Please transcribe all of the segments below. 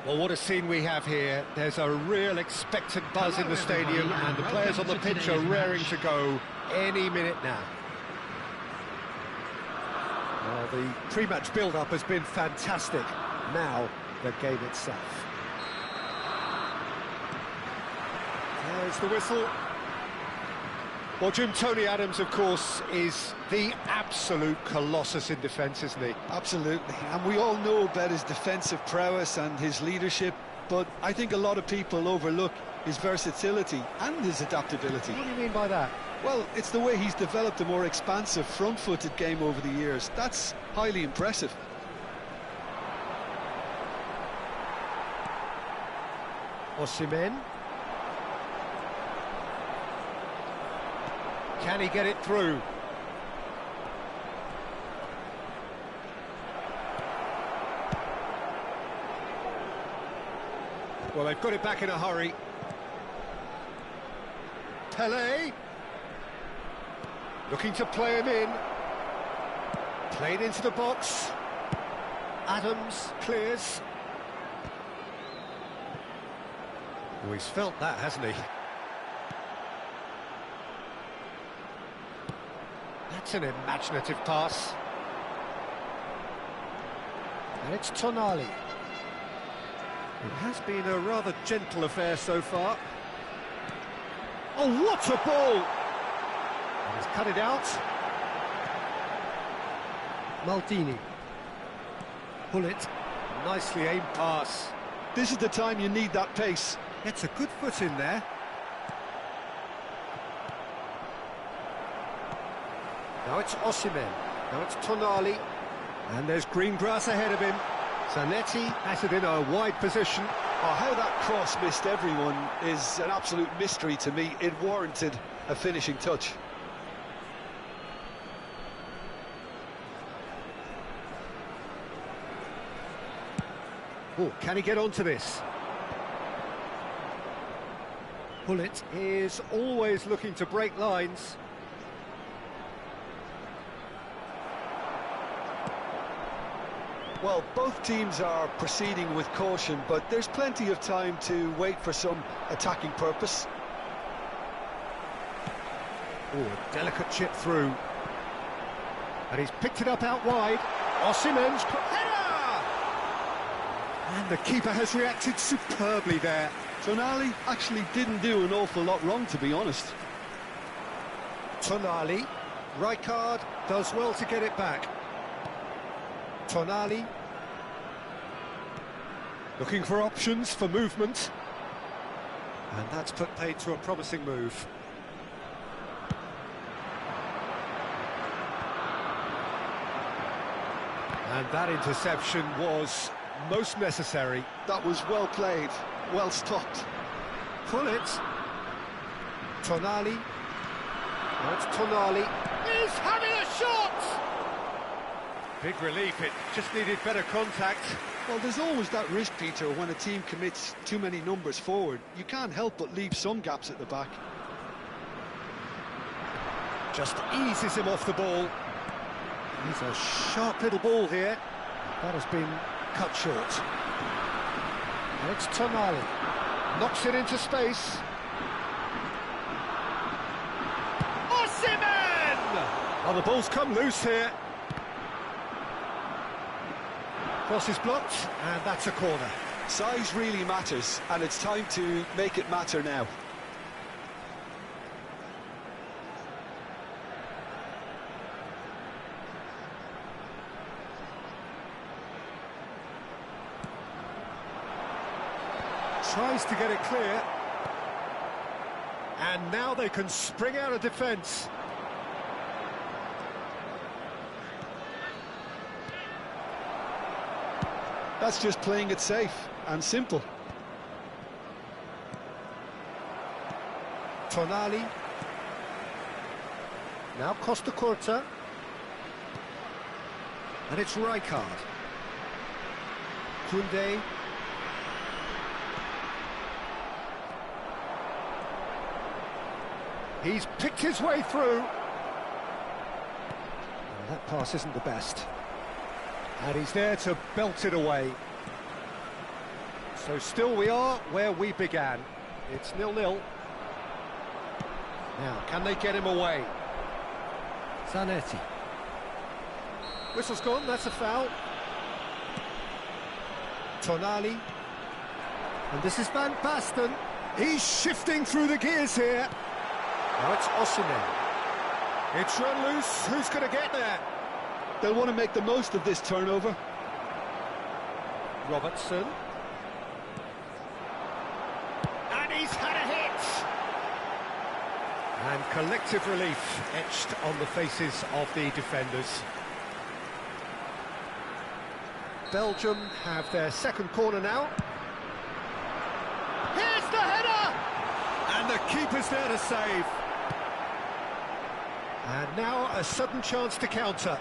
Well, what a scene we have here. There's a real expectant buzz in the stadium, and the players on the pitch are raring to go any minute now. Well, the pre-match build-up has been fantastic. Now, the game itself. There's the whistle. Well, Jim, Tony Adams, of course, is the absolute colossus in defence, isn't he? Absolutely, and we all know about his defensive prowess and his leadership, but I think a lot of people overlook his versatility and his adaptability. What do you mean by that? Well, it's the way he's developed a more expansive, front-footed game over the years. That's highly impressive. Osimhen. Can he get it through? Well, they've got it back in a hurry. Pelé. Looking to play him in. Played into the box. Adams clears. Oh, he's felt that, hasn't he? That's an imaginative pass. And it's Tonali. It has been a rather gentle affair so far. Oh, what a ball! And he's cut it out. Maldini. Pull it. Nicely aimed pass. This is the time you need that pace. Gets a good foot in there. Now it's Osimhen, now it's Tonali, and there's green grass ahead of him. Zanetti has it in a wide position. Oh, how that cross missed everyone is an absolute mystery to me. It warranted a finishing touch. Oh, can he get onto this? Pullet is always looking to break lines. Well, both teams are proceeding with caution, but there's plenty of time to wait for some attacking purpose. Oh, a delicate chip through. And he's picked it up out wide. Osimhen's header! And the keeper has reacted superbly there. Tonali actually didn't do an awful lot wrong, to be honest. Tonali. Rijkaard does well to get it back. Tonali. Looking for options for movement. And that's put paid to a promising move. And that interception was most necessary. That was well played, well stopped. Pull it. Tonali. Now it's Tonali. He's having a shot! Big relief, it just needed better contact. Well, there's always that risk, Peter, when a team commits too many numbers forward. You can't help but leave some gaps at the back. Just eases him off the ball. He's a sharp little ball here. That has been cut short. And it's Tonali. Knocks it into space. Osimhen! Oh, the ball's come loose here. Cross is blocked, and that's a corner. Size really matters, and it's time to make it matter now. Tries to get it clear. And now they can spring out of defence. That's just playing it safe and simple. Tonali. Now Costa Curta. And it's Rijkaard. Koundé. He's picked his way through. And that pass isn't the best. And he's there to belt it away. So still we are where we began. It's 0-0. Now, can they get him away? Zanetti. Whistle's gone, that's a foul. Tonali. And this is Van Basten. He's shifting through the gears here. Now it's Osimhen. It's run loose. Who's going to get there? They'll want to make the most of this turnover. Robertson. And he's had a hit. And collective relief etched on the faces of the defenders. Belgium have their second corner now. Here's the header! And the keeper's there to save. And now a sudden chance to counter.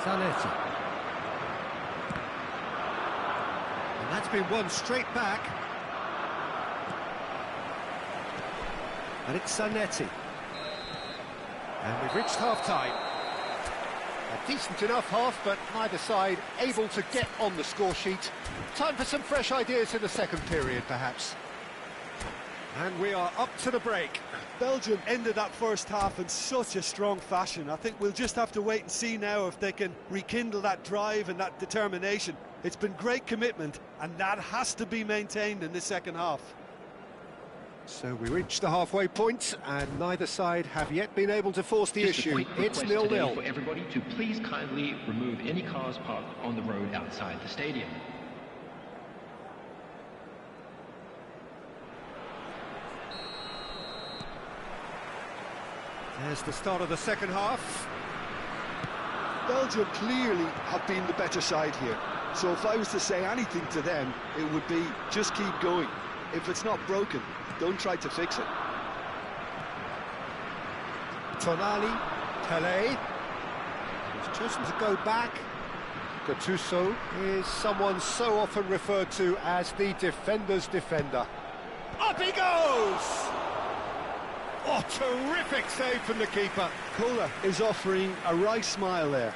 Zanetti. And that's been won straight back. And it's Zanetti. And we've reached half-time. A decent enough half, but neither side able to get on the score sheet. Time for some fresh ideas in the second period, perhaps. And we are up to the break. Belgium ended that first half in such a strong fashion. I think we'll just have to wait and see now if they can rekindle that drive and that determination. It's been great commitment, and that has to be maintained in the second half. So we reached the halfway point, and neither side have yet been able to force the issue. It's 0-0. For everybody to please kindly remove any cars parked on the road outside the stadium. There's the start of the second half. Belgium clearly have been the better side here. So if I was to say anything to them, it would be just keep going. If it's not broken, don't try to fix it. Tonali, Tele. He's chosen to go back. Gattuso is someone so often referred to as the defender's defender. Up he goes! Oh, terrific save from the keeper. Kohler is offering a wry smile there.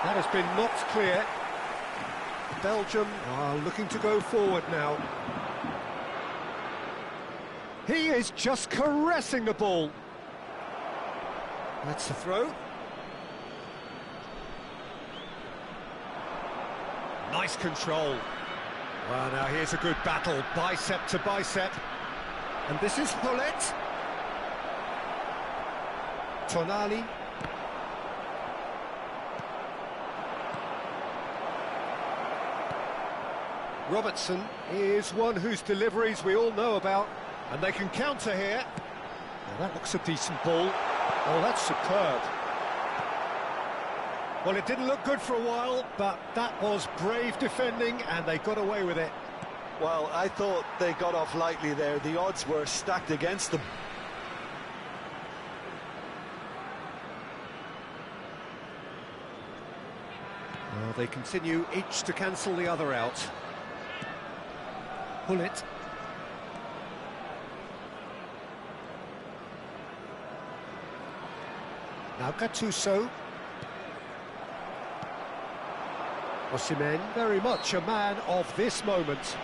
That has been knocked clear. Belgium are looking to go forward now. He is just caressing the ball. That's the throw. Nice control. Well, now here's a good battle, bicep to bicep. And this is Hullet. Tonali. Robertson is one whose deliveries we all know about, and they can counter here. Now that looks a decent ball. Oh, that's superb. Well, it didn't look good for a while, but that was brave defending, and they got away with it. Well, I thought they got off lightly there. The odds were stacked against them. Well, they continue each to cancel the other out. Hullet. Now Gattuso. Osimhen, very much a man of this moment.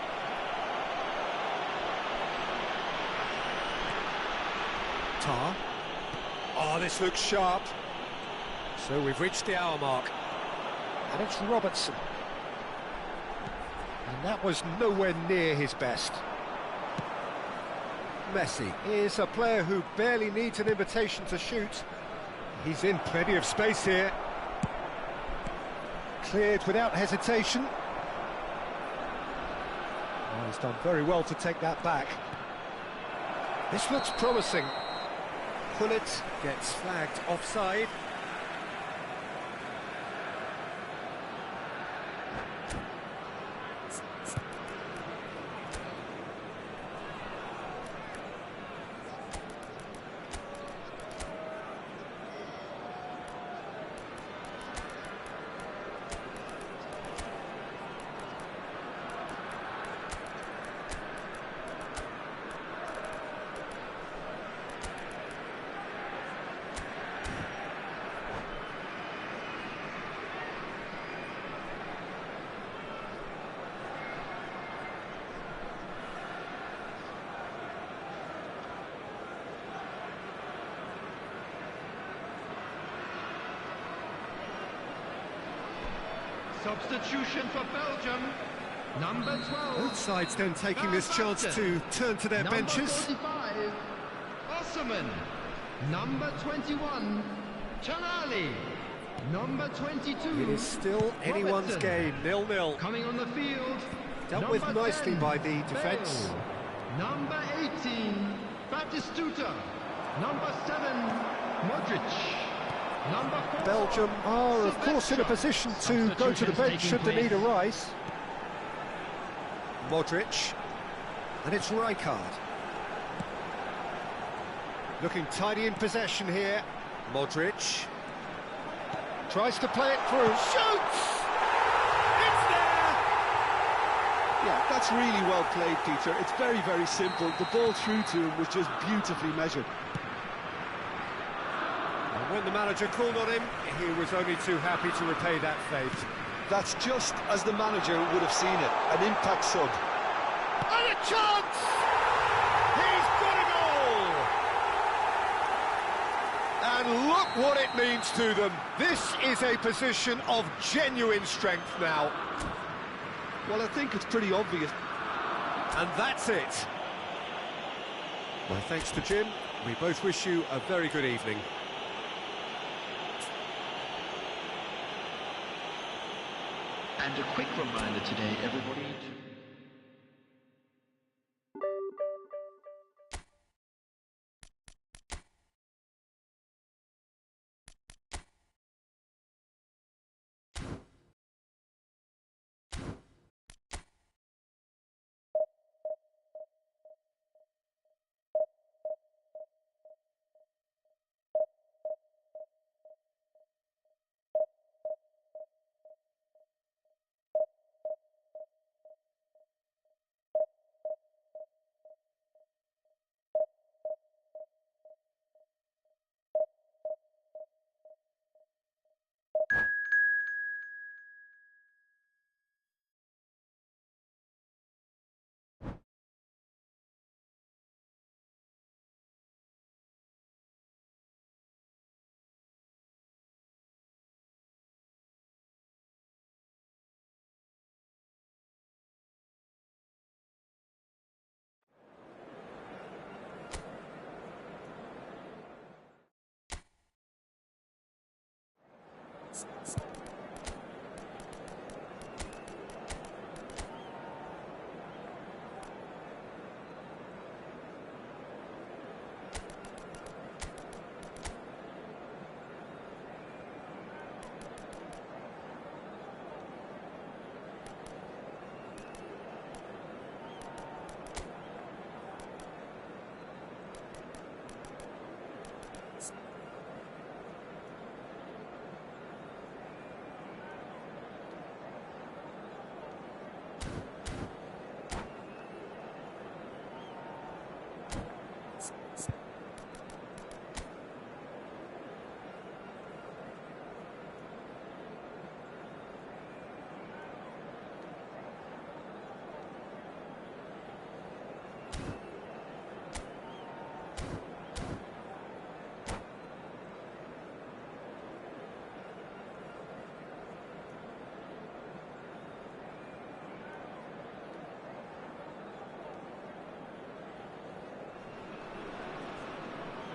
Tar. Oh, this looks sharp. So we've reached the hour mark. And it's Robertson. And that was nowhere near his best. Messi is a player who barely needs an invitation to shoot. He's in plenty of space here. Cleared without hesitation. Oh, he's done very well to take that back. This looks promising. Hullet gets flagged offside. Substitution for Belgium, number 12. Both sides then taking this chance to turn to their benches. 45, Osserman. Number 21, Tonali. Number 22. It is still anyone's Robertson. game, 0-0. Coming on the field. Dealt with number nicely 10, by the defence. Bale. Number 18, Batistuta. Number 7, Modric. Number 4, Belgium are, of course, in a position to go to the bench should the need arise. Modric, and it's Rijkaard. Looking tidy in possession here. Modric tries to play it through, shoots! It's there! Yeah, that's really well played, Peter. It's very, very simple. The ball through to him was just beautifully measured. And when the manager called on him, he was only too happy to repay that fate. That's just as the manager would have seen it, an impact sub. And a chance! He's got a goal! And look what it means to them. This is a position of genuine strength now. Well, I think it's pretty obvious. And that's it. My thanks to Jim. We both wish you a very good evening. And a quick reminder today, everybody.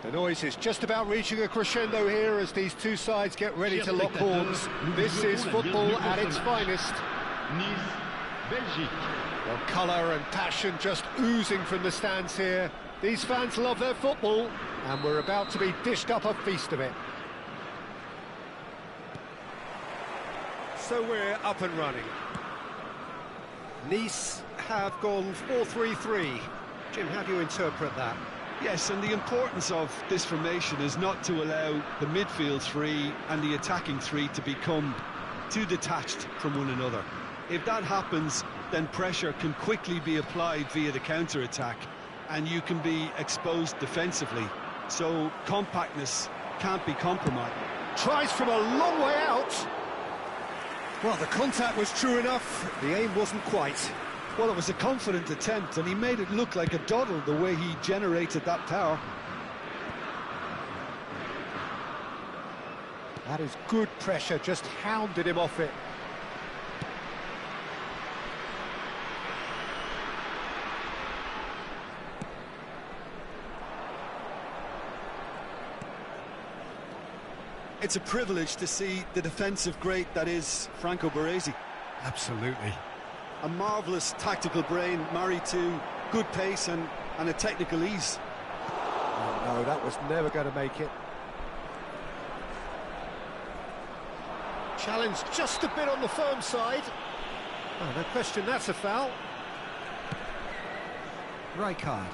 The noise is just about reaching a crescendo here as these two sides get ready to lock horns. This is football at its finest. Well, colour and passion just oozing from the stands here. These fans love their football, and we're about to be dished up a feast of it. So we're up and running. Nice have gone 4-3-3. Jim, how do you interpret that? Yes, and the importance of this formation is not to allow the midfield three and the attacking three to become too detached from one another. If that happens, then pressure can quickly be applied via the counter-attack, and you can be exposed defensively. So compactness can't be compromised. Tries from a long way out. Well, the contact was true enough, the aim wasn't quite. Well, it was a confident attempt, and he made it look like a doddle the way he generated that power. That is good pressure, just hounded him off it. it's a privilege to see the defensive great that is Franco Baresi. Absolutely. A marvellous tactical brain married to good pace and a technical ease. Oh, no, that was never going to make it. Challenge just a bit on the firm side. Oh, no question, that's a foul. Rijkaard.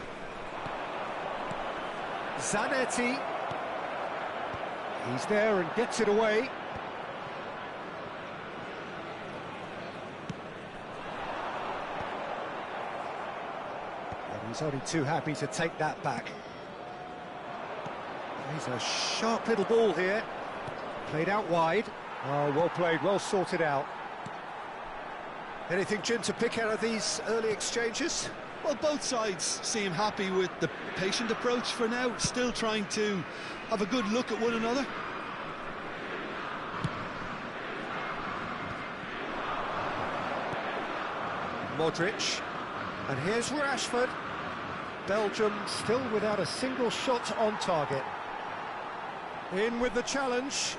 Zanetti. He's there and gets it away. And he's only too happy to take that back. He's a sharp little ball here. Played out wide. Oh, well played, well sorted out. Anything, Jim, to pick out of these early exchanges? Well, both sides seem happy with the patient approach for now, still trying to have a good look at one another. Modric. And here's Rashford. Belgium still without a single shot on target. In with the challenge.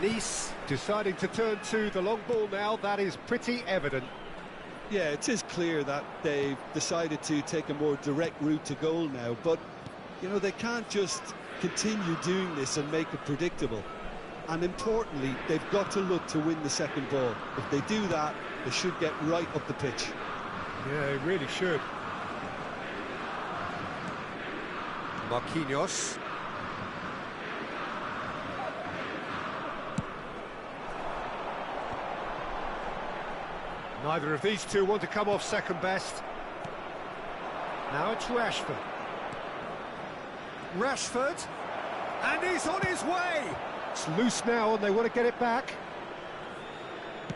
Nice deciding to turn to the long ball now, that is pretty evident. Yeah, it is clear that they've decided to take a more direct route to goal now, but, you know, they can't just continue doing this and make it predictable. And importantly, they've got to look to win the second ball. If they do that, they should get right up the pitch. Yeah, they really should. Marquinhos. Neither of these two want to come off second best. Now it's Rashford. Rashford. And he's on his way! It's loose now and they want to get it back.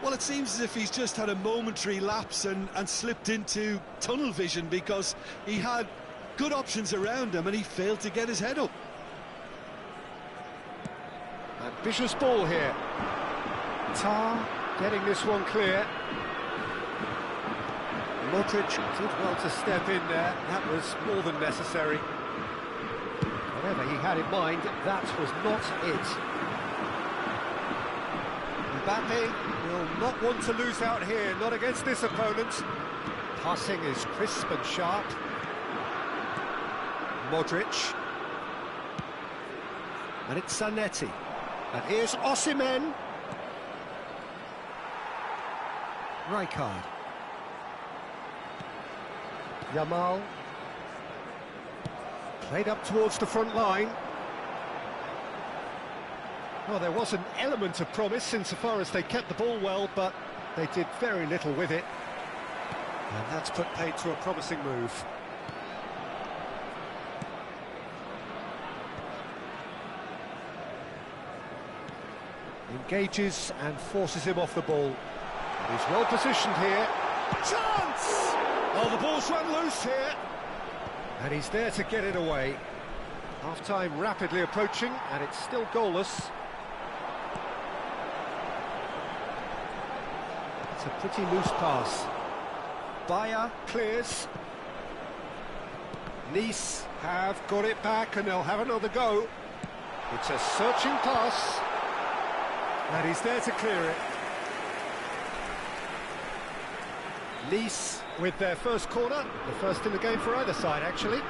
Well, it seems as if he's just had a momentary lapse and slipped into tunnel vision, because he had good options around him and he failed to get his head up. Ambitious ball here. Tar getting this one clear. Modric did well to step in there. That was more than necessary. Whatever he had in mind, that was not it. Mbappe will not want to lose out here, not against this opponent. Passing is crisp and sharp. Modric. And it's Zanetti. And here's Osimhen. Rijkaard. Yamal. Played up towards the front line. Well, there was an element of promise insofar as they kept the ball well, but they did very little with it. And that's put paid to a promising move. Engages and forces him off the ball. And he's well positioned here. Chance! Oh, the ball's run loose here. And he's there to get it away. Half-time rapidly approaching, and it's still goalless. It's a pretty loose pass. Bayer clears. Nice have got it back, and they'll have another go. It's a searching pass. And he's there to clear it. Nice with their first corner, the first in the game for either side, actually.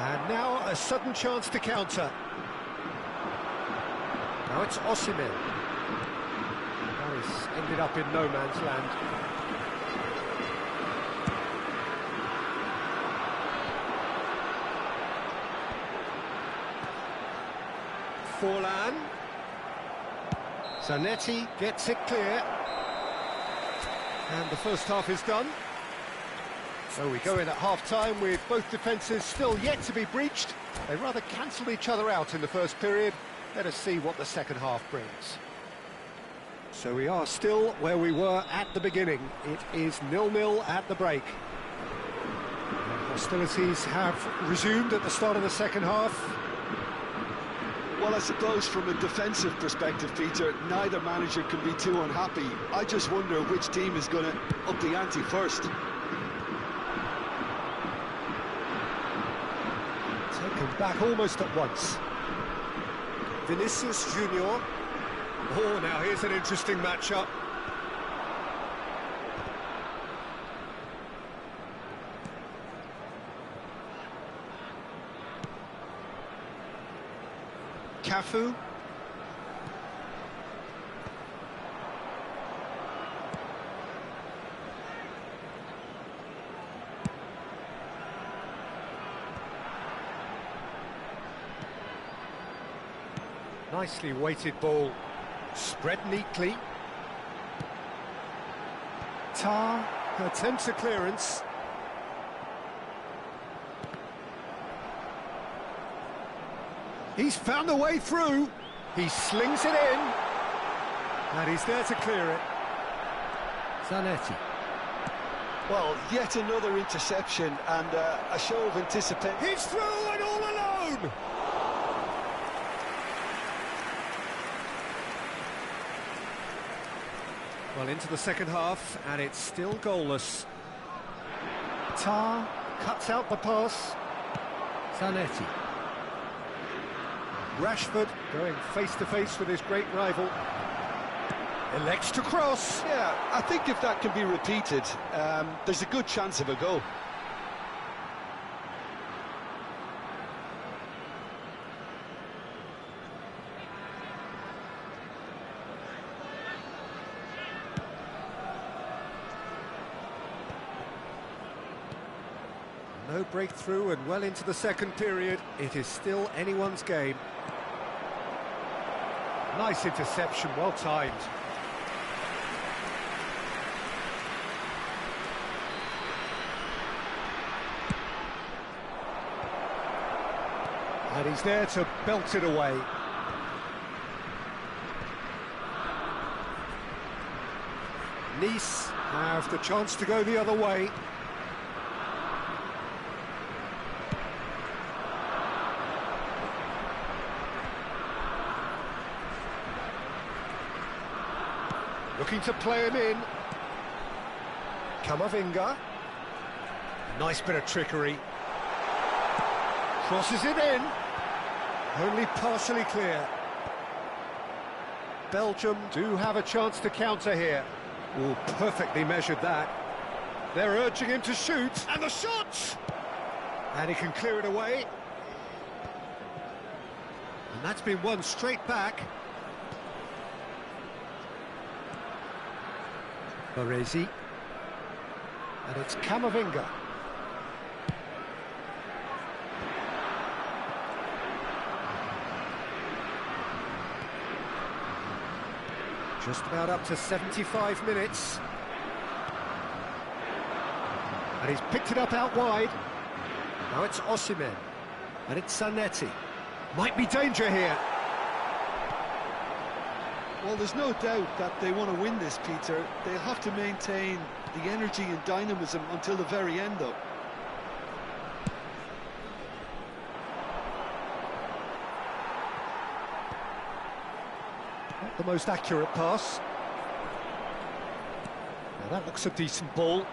And now a sudden chance to counter. Now it's Osimhen. That has ended up in no man's land. Forlan. Zanetti gets it clear. And the first half is done. So we go in at half-time with both defences still yet to be breached. They rather cancelled each other out in the first period. Let us see what the second half brings. So we are still where we were at the beginning. It is 0-0 at the break. Hostilities have resumed at the start of the second half. Well, I suppose from a defensive perspective, Peter, neither manager can be too unhappy. I just wonder which team is going to up the ante first. Taken back almost at once. Vinicius Junior. Oh, now here's an interesting matchup. Cafu. Nicely weighted ball, spread neatly. Tar attempts a clearance. He's found a way through. He slings it in. And he's there to clear it. Zanetti. Well, yet another interception and a show of anticipation. He's through and all alone! Well, into the second half, and it's still goalless. Tar cuts out the pass. Zanetti. Rashford going face-to-face with his great rival. Elects to cross. Yeah, I think if that can be repeated, there's a good chance of a goal. No breakthrough and well into the second period. It is still anyone's game. Nice interception, well timed. And he's there to belt it away. Nice have the chance to go the other way. Looking to play him in. Camavinga. Nice bit of trickery. Crosses it in. Only partially clear. Belgium do have a chance to counter here. Oh, perfectly measured that. They're urging him to shoot. And the shot! And he can clear it away. And that's been won straight back. Baresi. And it's Camavinga. Just about up to 75 minutes. And he's picked it up out wide. Now it's Osimhen. And it's Zanetti. Might be danger here. Well, there's no doubt that they want to win this, Peter. They'll have to maintain the energy and dynamism until the very end, though. Not the most accurate pass. Now that looks a decent ball.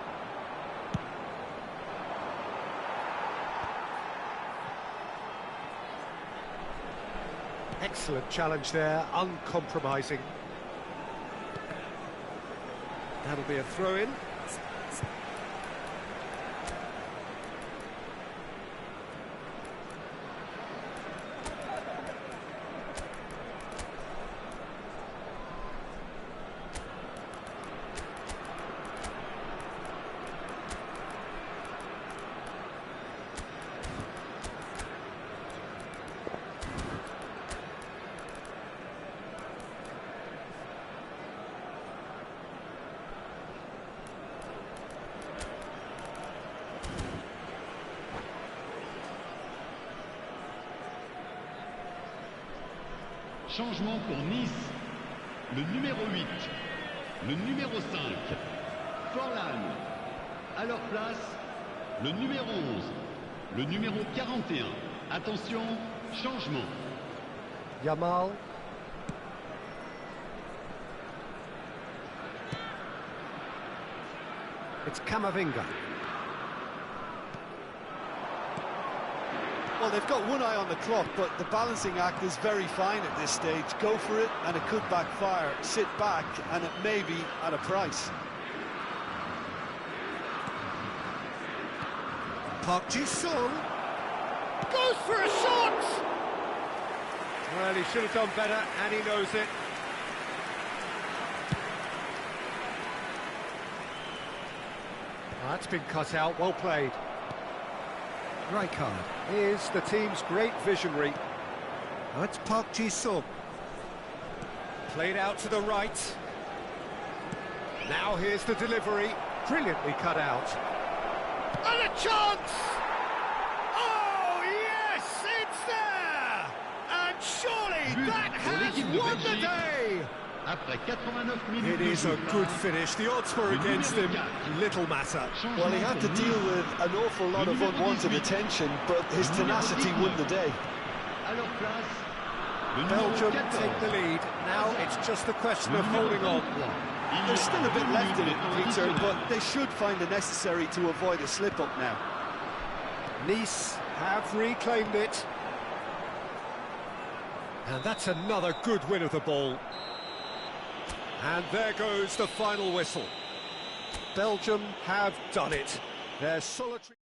Excellent challenge there, uncompromising. That'll be a throw-in. Changement pour Nice. Le numéro 8, le numéro 5, Forlan. À leur place, Le numéro 11. Le numéro 41. Attention, changement. Yamal. It's Camavinga. Well, they've got one eye on the clock, but the balancing act is very fine at this stage. Go for it, and it could backfire. Sit back, and it may be at a price. Park Ji-sung goes for a shot! Well, he should have done better, and he knows it. That's been cut out, well played. Rijkaard is the team's great visionary. That's Park Ji-sung. Played out to the right. Now here's the delivery. Brilliantly cut out. And a chance! Oh, yes, it's there! And surely that has won the day! Après 89 minutes It is a good finish. The odds were against him. Little matter. Well, he had to deal with an awful lot of unwanted attention, but his tenacity won the day. À leur place, Belgium take the lead. Now it's just a question of holding on. There's still a bit left in it, Peter, but they should find the necessary to avoid a slip-up now. Nice have reclaimed it. And that's another good win of the ball. And there goes the final whistle. Belgium have done it. Their solitary...